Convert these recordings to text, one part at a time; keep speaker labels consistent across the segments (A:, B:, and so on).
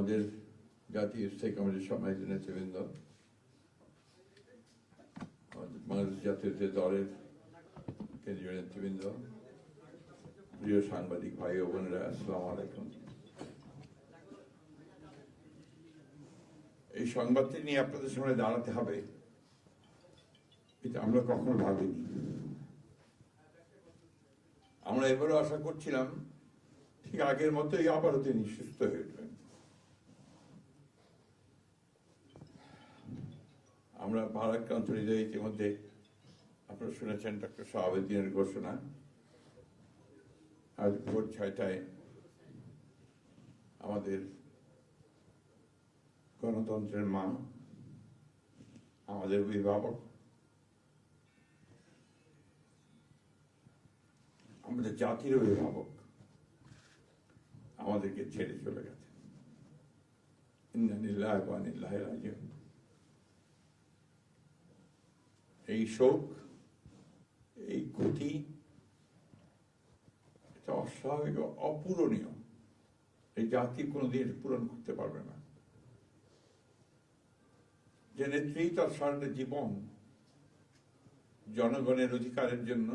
A: আমাদের জাতীয় স্থায়ী কমিটির সম্মানিত নেতৃবৃন্দ, বাংলাদেশ জাতীয় দলের কেন্দ্রীয় নেতৃবৃন্দ, প্রিয় সাংবাদিক ভাই ও বোনেরা, আসসালামু আলাইকুম। এই সংবাদটি নিয়ে আপনাদের সামনে দাঁড়াতে হবে এটা আমরা কখনো ভাবিনি। আমরা এবারও আশা করছিলাম ঠিক আগের মতোই আবারও তিনি সুস্থ হয়ে উঠবেন। আমরা ভারাক্রান্ত হৃদয়ে ইতিমধ্যে আপনারা শুনেছেন ডক্টর শাহাবুদ্দিনের ঘোষণা। আজ ভোর 6টায় আমাদের গণতন্ত্রের মা, আমাদের অভিভাবক, আমাদের জাতির অভিভাবক আমাদেরকে ছেড়ে চলে গেছে। ইন্না লিল্লাহি ওয়া ইন্না ইলাইহি রাজিউন। এই শোক, এই ক্ষতি, এটা অস্বাভাবিক, অপূরণীয়। এই জাতি কোনোদিন পূরণ করতে পারবে না। যে নেত্রী তার সারাটা জীবন জনগণের অধিকারের জন্য,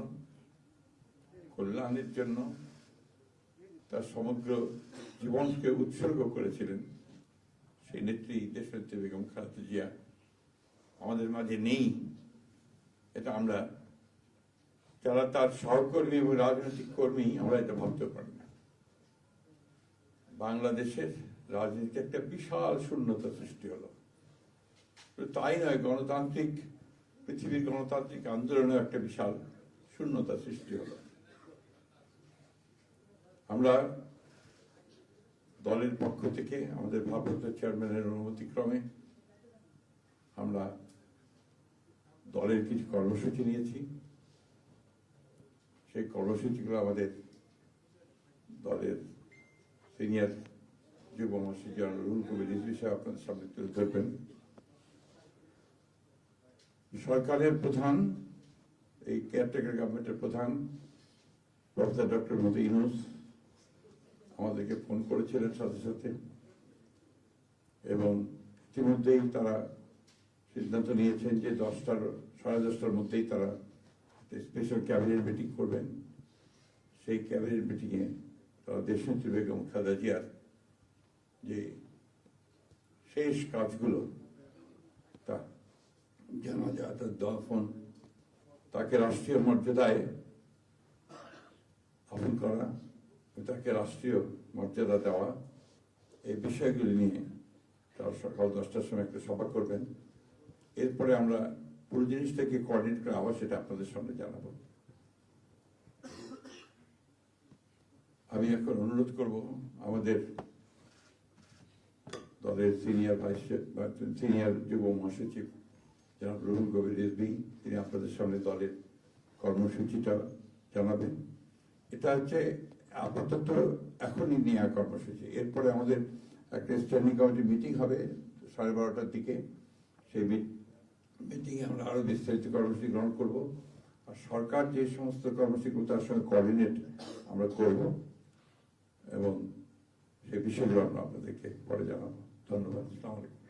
A: কল্যাণের জন্য তার সমগ্র জীবনকে উৎসর্গ করেছিলেন, সেই নেত্রী দেশনেত্রী বেগম খালেদা জিয়া আমাদের মাঝে নেই। এটা আমরা যারা তার সহকর্মী এবং রাজনৈতিক কর্মী, আমরা এটা ভাবতে পারি না। বাংলাদেশের রাজনীতিতে একটা বিশাল শূন্যতা সৃষ্টি হলো। তাই নয়, পৃথিবীর গণতান্ত্রিক আন্দোলনে একটা বিশাল শূন্যতা সৃষ্টি হলো। আমরা দলের পক্ষ থেকে আমাদের ভারপ্রাপ্ত চেয়ারম্যানের অনুমতিক্রমে আমরা দলের কিছু কর্মসূচি নিয়েছি। সেই কর্মসূচিগুলো আমাদের দলের সিনিয়র যুব মহাসচিব জনাব রুহুল কবির রিজভী সাহেব আপনাদের সামনে তুলে ধরবেন। সরকারের প্রধান, এই কেয়ারটেকার গভর্নমেন্টের প্রধান প্রফেসর ডক্টর মোহাম্মদ ইউনূস আমাদেরকে ফোন করেছিলেন সাথে সাথে, এবং ইতিমধ্যেই তারা সিদ্ধান্ত নিয়েছেন যে 10টার মধ্যেই তারা স্পেশাল ক্যাবিনেট মিটিং করবেন। সেই ক্যাবিনেট মিটিংয়ে তারা দেশনেত্রী বেগম খালেদা জিয়ার যে শেষ কাজগুলো, তা জানাজা, তার দাফন, তাকে রাষ্ট্রীয় মর্যাদায় দাফন করা, তাকে রাষ্ট্রীয় মর্যাদা দেওয়া, এই বিষয়গুলি নিয়ে তারা সকাল 10টার সময় একটা সভা করবেন। এরপরে আমরা পুরো জিনিসটাকে কোঅর্ডিনেট করে আবার সেটা আপনাদের সামনে জানাবো। আমি এখন অনুরোধ করব আমাদের দলের সিনিয়র যুব মহাসচিব জনাব রুহুল কবির রিজভী, তিনি আপনাদের সামনে দলের কর্মসূচিটা জানাবেন। এটা হচ্ছে আপাতত এখনই নেওয়া কর্মসূচি। এরপরে আমাদের একটা স্ট্যান্ডিং কমিটি মিটিং হবে 12:30টার দিকে। সেই মিটিংয়ে আমরা আরো বিস্তারিত কর্মসূচি গ্রহণ করব। আর সরকার যে সমস্ত কর্মসূচিগুলো তার সঙ্গে কোঅর্ডিনেট আমরা করব, এবং সেই বিষয়গুলো আমরা আপনাদেরকে পরে জানাবো। ধন্যবাদ। আসসালামু আলাইকুম।